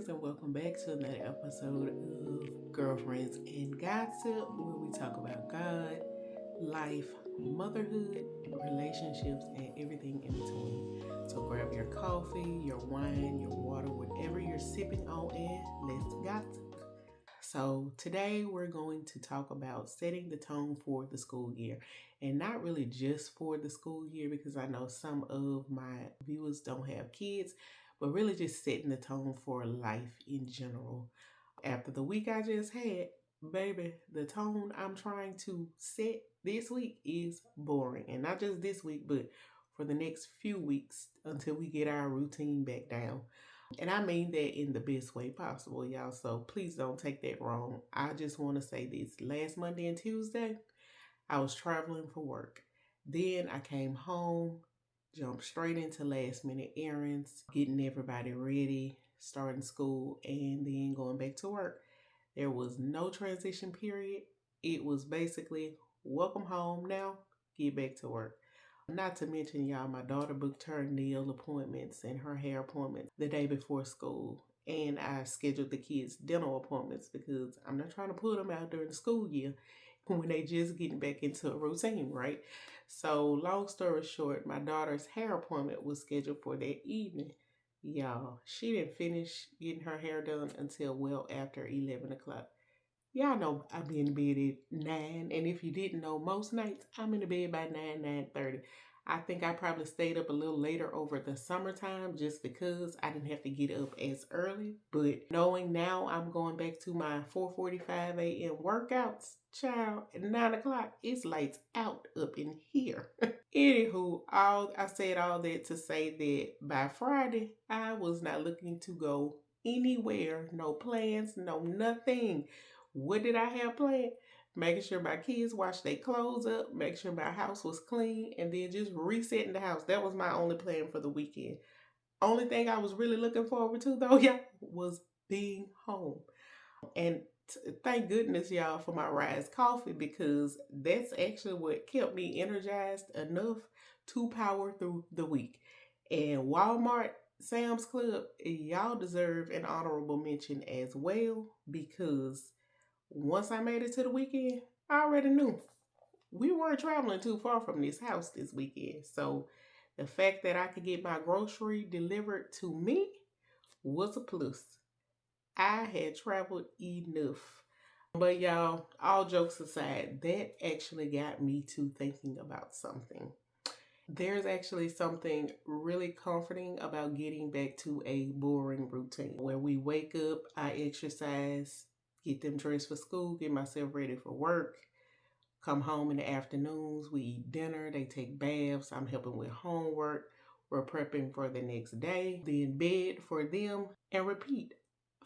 friends, and welcome back to another episode of Girlfriends and Godsip, where we talk about God, life, motherhood, relationships, and everything in between. So grab your coffee, your wine, your water, whatever you're sipping on, and let's gossip. So today we're going to talk about setting the tone for the school year, and not really just for the school year because I know some of my viewers don't have kids, but really just setting the tone for life in general. After the week I just had, baby, the tone I'm trying to set this week is boring, and not just this week, but for the next few weeks until we get our routine back down. And I mean that in the best way possible, y'all. So please don't take that wrong. I just want to say this. Last Monday and Tuesday, I was traveling for work. Then I came home, jumped straight into last minute errands, getting everybody ready, starting school, and then going back to work. There was no transition period. It was basically welcome home now, get back to work. Not to mention, y'all, my daughter booked her nail appointments and her hair appointments the day before school. And I scheduled the kids' dental appointments because I'm not trying to put them out during the school year when they just getting back into a routine, right? So, long story short, my daughter's hair appointment was scheduled for that evening. Y'all, she didn't finish getting her hair done until well after 11 o'clock. Y'all know I be in bed at 9, and if you didn't know, most nights I'm in the bed by 9, 9:30. I think I probably stayed up a little later over the summertime just because I didn't have to get up as early. But knowing now I'm going back to my 4:45 a.m. workouts, child, at 9 o'clock, it's lights out up in here. Anywho, I said all that to say that by Friday, I was not looking to go anywhere. No plans, no nothing. What did I have planned? Making sure my kids washed their clothes up, making sure my house was clean, and then just resetting the house. That was my only plan for the weekend. Only thing I was really looking forward to, though, yeah, was being home. And thank goodness, y'all, for my Rise coffee because that's actually what kept me energized enough to power through the week. And Walmart, Sam's Club, y'all deserve an honorable mention as well because once I made it to the weekend, I already knew we weren't traveling too far from this house this weekend. So the fact that I could get my grocery delivered to me was a plus. I had traveled enough. But y'all, all jokes aside, that actually got me to thinking about something. There's actually something really comforting about getting back to a boring routine where we wake up, I exercise, get them dressed for school, get myself ready for work, come home in the afternoons, we eat dinner, they take baths, I'm helping with homework, we're prepping for the next day, then bed for them, and repeat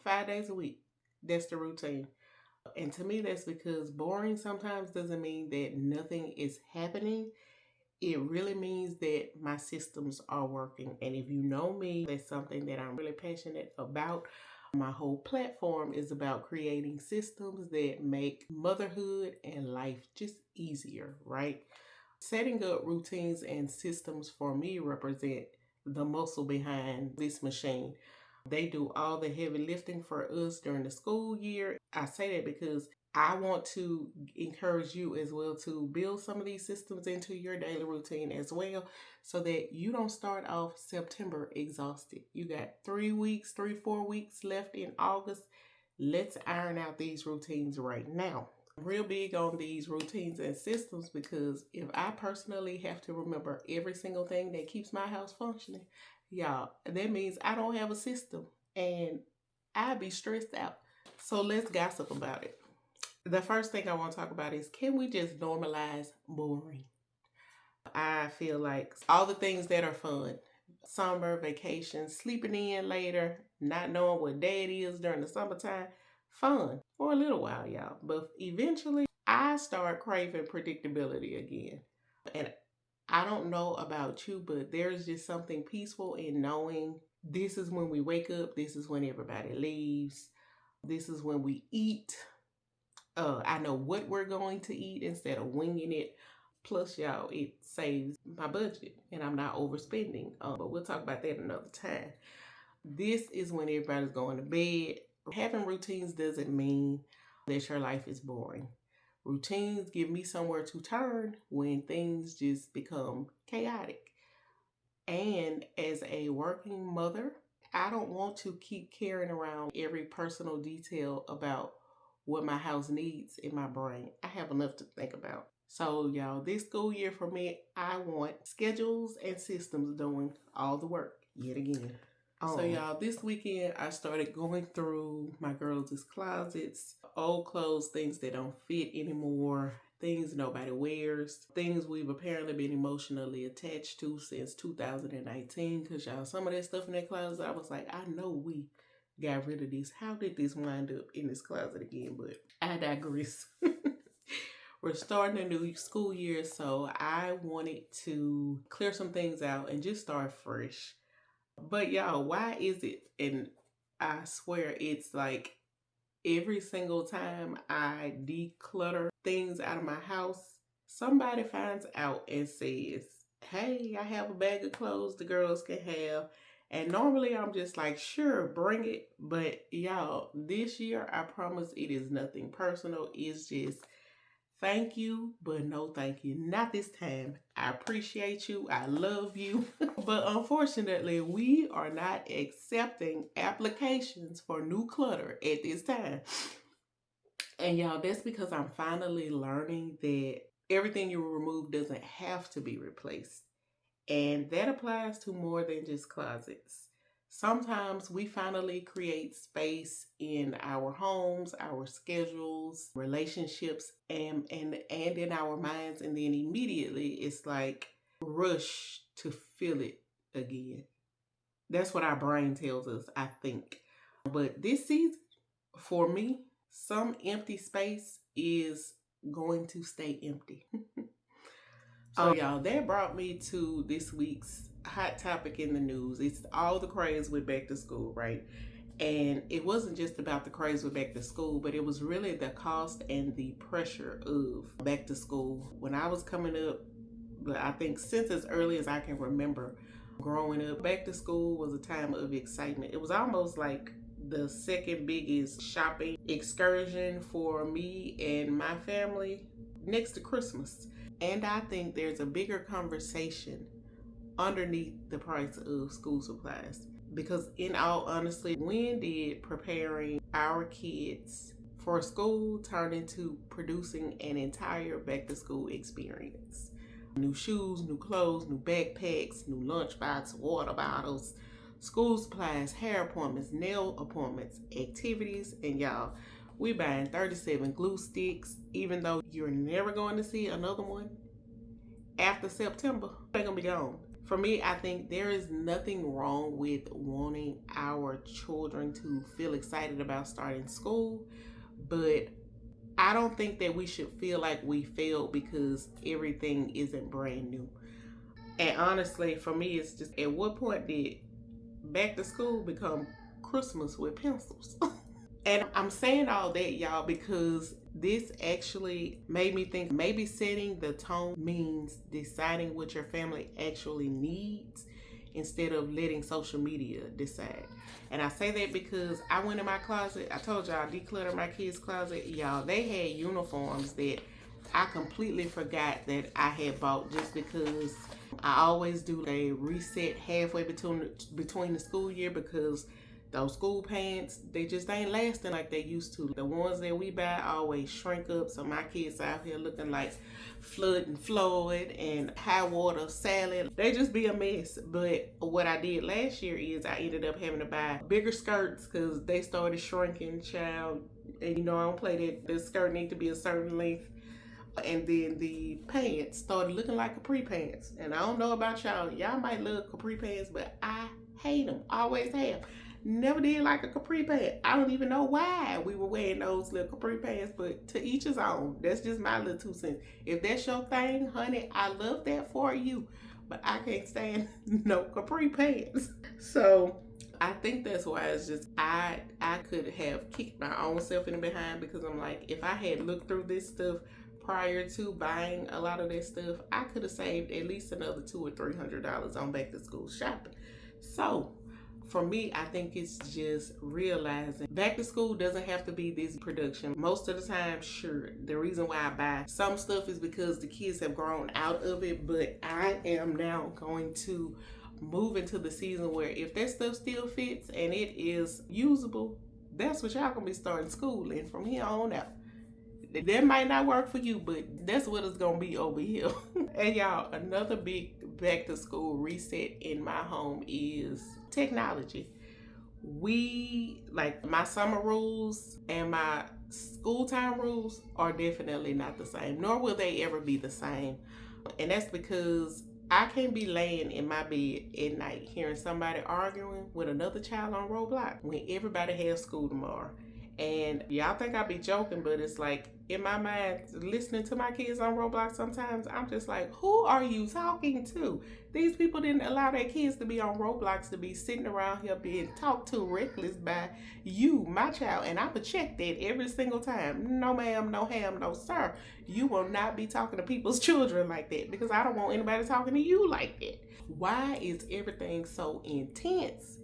5 days a week. That's the routine. And to me, that's because boring sometimes doesn't mean that nothing is happening. It really means that my systems are working. And if you know me, that's something that I'm really passionate about. My whole platform is about creating systems that make motherhood and life just easier, right? Setting up routines and systems for me represent the muscle behind this machine. They do all the heavy lifting for us during the school year. I say that because I want to encourage you as well to build some of these systems into your daily routine as well so that you don't start off September exhausted. You got 3 weeks, 4 weeks left in August. Let's iron out these routines right now. I'm real big on these routines and systems because if I personally have to remember every single thing that keeps my house functioning, y'all, that means I don't have a system and I'd be stressed out. So let's gossip about it. The first thing I want to talk about is can we just normalize boring? I feel like all the things that are fun, summer, vacation, sleeping in later, not knowing what day it is during the summertime, fun for a little while, y'all. But eventually, I start craving predictability again. And I don't know about you, but there's just something peaceful in knowing this is when we wake up, this is when everybody leaves, this is when we eat. I know what we're going to eat instead of winging it. Plus, y'all, it saves my budget and I'm not overspending. But we'll talk about that another time. This is when everybody's going to bed. Having routines doesn't mean that your life is boring. Routines give me somewhere to turn when things just become chaotic. And as a working mother, I don't want to keep carrying around every personal detail about what my house needs in my brain. I have enough to think about. So, y'all, this school year for me, I want schedules and systems doing all the work yet again. So, y'all, this weekend I started going through my girls' closets, old clothes, things that don't fit anymore, things nobody wears, things we've apparently been emotionally attached to since 2019. Because, y'all, some of that stuff in that closet, I was like, I know we got rid of this. How did this wind up in this closet again? But I digress. We're starting a new school year, so I wanted to clear some things out and just start fresh. But y'all, why is it? And I swear it's like every single time I declutter things out of my house, somebody finds out and says, hey, I have a bag of clothes the girls can have. And normally I'm just like, sure, bring it. But y'all, this year, I promise it is nothing personal. It's just thank you, but no thank you. Not this time. I appreciate you. I love you. But unfortunately, we are not accepting applications for new clutter at this time. And y'all, that's because I'm finally learning that everything you remove doesn't have to be replaced. And that applies to more than just closets. Sometimes we finally create space in our homes, our schedules, relationships, and in our minds, and then immediately it's like rush to fill it again. That's what our brain tells us, I think. But this season, for me, some empty space is going to stay empty. So y'all, that brought me to this week's hot topic in the news. It's all the craze with back to school, right? And it wasn't just about the craze with back to school, but it was really the cost and the pressure of back to school. When I was coming up, but I think since as early as I can remember growing up, back to school was a time of excitement. It was almost like the second biggest shopping excursion for me and my family next to Christmas. And I think there's a bigger conversation underneath the price of school supplies. Because in all honesty, when did preparing our kids for school turn into producing an entire back to school experience? New shoes, new clothes, new backpacks, new lunchbox, water bottles, school supplies, hair appointments, nail appointments, activities, and y'all, we buying 37 glue sticks, even though you're never going to see another one after September. They're going to be gone. For me, I think there is nothing wrong with wanting our children to feel excited about starting school, but I don't think that we should feel like we failed because everything isn't brand new. And honestly, for me, it's just at what point did back to school become Christmas with pencils? And I'm saying all that, y'all, because this actually made me think maybe setting the tone means deciding what your family actually needs instead of letting social media decide. And I say that because I went in my closet. I told y'all I decluttered my kids' closet. Y'all, they had uniforms that I completely forgot that I had bought just because I always do a reset halfway between the school year because those school pants, they just ain't lasting like they used to. The ones that we buy always shrink up, so my kids out here looking like Flood and Floyd and High Water Salad. They just be a mess. But what I did last year is I ended up having to buy bigger skirts because they started shrinking, child. And you know I don't play that. The skirt need to be a certain length. And then the pants started looking like capri pants. And I don't know about y'all. Y'all might love capri pants, but I hate them. Always have. Never did like a capri pant. I don't even know why we were wearing those little capri pants, but to each his own. That's just my little 2 cents. If that's your thing, honey, I love that for you. But I can't stand no capri pants. So I think that's why it's just I could have kicked my own self in the behind because I'm like, if I had looked through this stuff prior to buying a lot of that stuff, I could have saved at least another $200 or $300 on back to school shopping. So For me, I think it's just realizing back to school doesn't have to be this production. Most of the time, sure, the reason why I buy some stuff is because the kids have grown out of it, but I am now going to move into the season where if that stuff still fits and it is usable, that's what y'all gonna be starting school in from here on out. That might not work for you, but that's what it's gonna be over here. And y'all, another big back to school reset in my home is technology. We, like, my summer rules and my school time rules are definitely not the same, nor will they ever be the same. And that's because I can't be laying in my bed at night hearing somebody arguing with another child on Roblox when everybody has school tomorrow. And y'all think I be joking, but it's like in my mind, listening to my kids on Roblox sometimes, I'm just like, who are you talking to? These people didn't allow their kids to be on Roblox, to be sitting around here being talked to reckless by you, my child. And I'ma check that every single time. No ma'am, no ham, no sir. You will not be talking to people's children like that, because I don't want anybody talking to you like that. Why is everything so intense?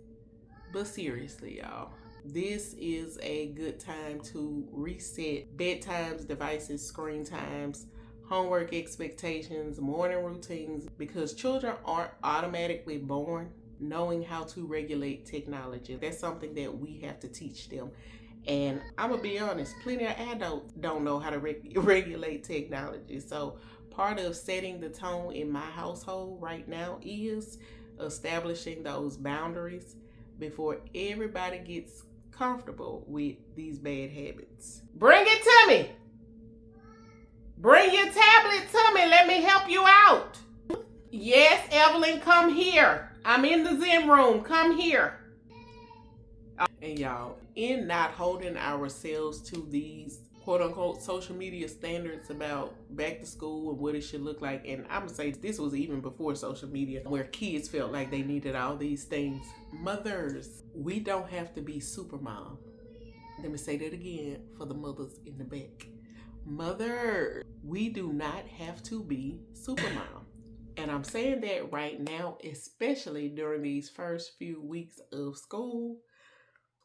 But seriously, y'all, this is a good time to reset bedtimes, devices, screen times, homework expectations, morning routines, because children aren't automatically born knowing how to regulate technology. That's something that we have to teach them. And I'm gonna be honest, plenty of adults don't know how to regulate technology. So part of setting the tone in my household right now is establishing those boundaries before everybody gets comfortable with these bad habits. Bring it to me. Bring your tablet to me. Let me help you out. Yes, Evelyn, come here. I'm in the Zen room. Come here. And y'all, in not holding ourselves to these quote unquote social media standards about back to school and what it should look like, and I'm gonna say this was even before social media, where kids felt like they needed all these things. Mothers, we don't have to be super mom. Let me say that again for the mothers in the back. Mother, we do not have to be super mom. And I'm saying that right now, especially during these first few weeks of school.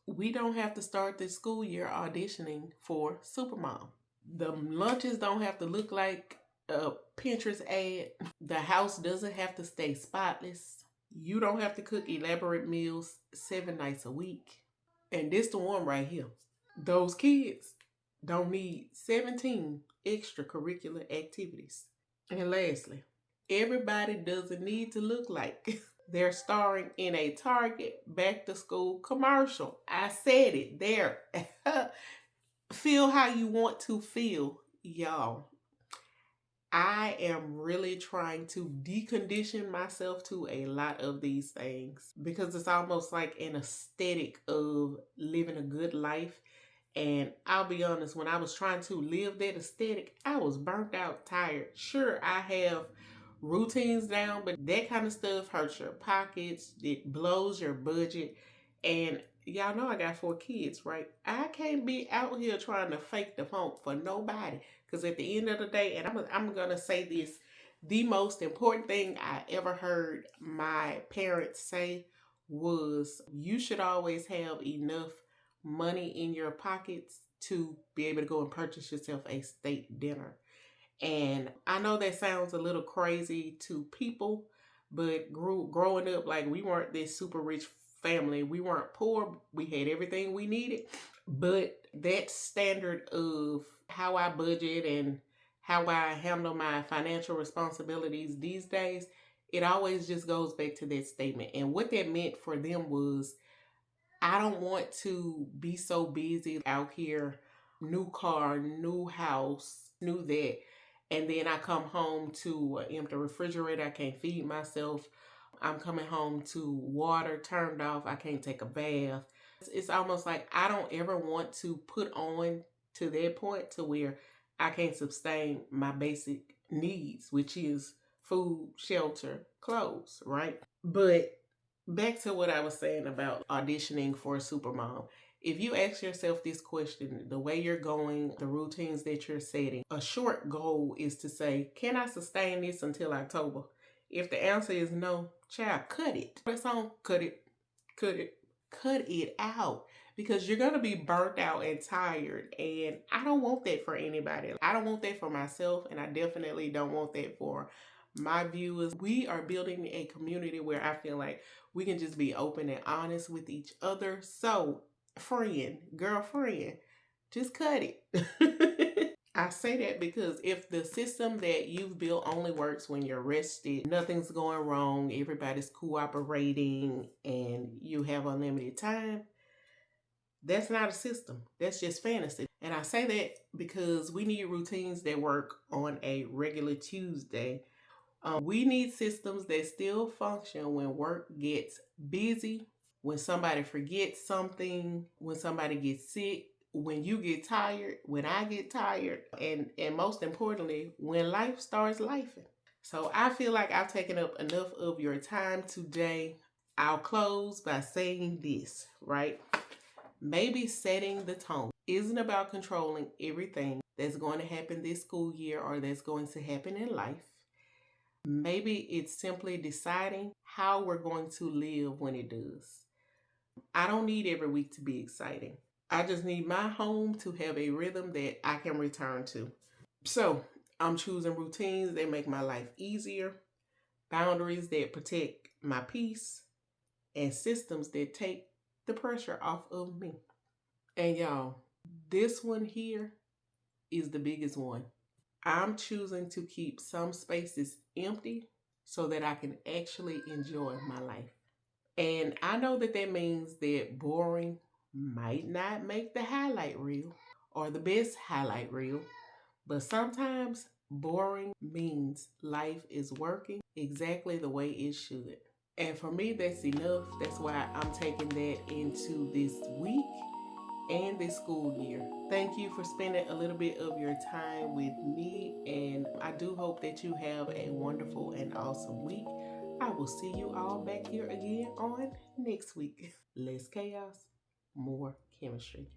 We don't have to start this school year auditioning for Supermom. The lunches don't have to look like a Pinterest ad. The house doesn't have to stay spotless. You don't have to cook elaborate meals 7 nights a week. And this the one right here. Those kids don't need 17 extracurricular activities. And lastly, everybody doesn't need to look like they're starring in a Target back to school commercial. I said it there. Feel how you want to feel, y'all. I am really trying to decondition myself to a lot of these things, because it's almost like an aesthetic of living a good life. And I'll be honest, when I was trying to live that aesthetic, I was burnt out, tired. Sure, I have routines down, but that kind of stuff hurts your pockets. It blows your budget. And y'all know I got 4 kids, right? I can't be out here trying to fake the funk for nobody. Because at the end of the day, and I'm going to say this, the most important thing I ever heard my parents say was, you should always have enough money in your pockets to be able to go and purchase yourself a steak dinner. And I know that sounds a little crazy to people, but growing up, like, we weren't this super rich family. We weren't poor. We had everything we needed. But that standard of how I budget and how I handle my financial responsibilities these days, it always just goes back to that statement. And what that meant for them was, I don't want to be so busy out here, new car, new house, new that. And then I come home to an empty refrigerator. I can't feed myself. I'm coming home to water turned off. I can't take a bath. It's almost like I don't ever want to put on to that point to where I can't sustain my basic needs, which is food, shelter, clothes, right? But back to what I was saying about auditioning for Supermom. If you ask yourself this question, the way you're going, the routines that you're setting, a short goal is to say, can I sustain this until October? If the answer is no, child, cut it. That song, cut it. Cut it out, because you're going to be burnt out and tired, and I don't want that for anybody. I don't want that for myself, and I definitely don't want that for my viewers. We are building a community where I feel like we can just be open and honest with each other. So, friend, girlfriend, just cut it. I say that because if the system that you've built only works when you're rested, nothing's going wrong, everybody's cooperating, and you have unlimited time, that's not a system. That's just fantasy. And I say that because we need routines that work on a regular Tuesday. We need systems that still function when work gets busy, when somebody forgets something, when somebody gets sick, when you get tired, when I get tired, and most importantly, when life starts lifing. So I feel like I've taken up enough of your time today. I'll close by saying this, right? Maybe setting the tone isn't about controlling everything that's going to happen this school year or that's going to happen in life. Maybe it's simply deciding how we're going to live when it does. I don't need every week to be exciting. I just need my home to have a rhythm that I can return to. So I'm choosing routines that make my life easier, boundaries that protect my peace, and systems that take the pressure off of me. And y'all, this one here is the biggest one. I'm choosing to keep some spaces empty so that I can actually enjoy my life. And I know that that means that boring might not make the highlight reel or the best highlight reel, but sometimes boring means life is working exactly the way it should. And for me, that's enough. That's why I'm taking that into this week and this school year. Thank you for spending a little bit of your time with me, and I do hope that you have a wonderful and awesome week. I will see you all back here again on next week. Less chaos, more chemistry.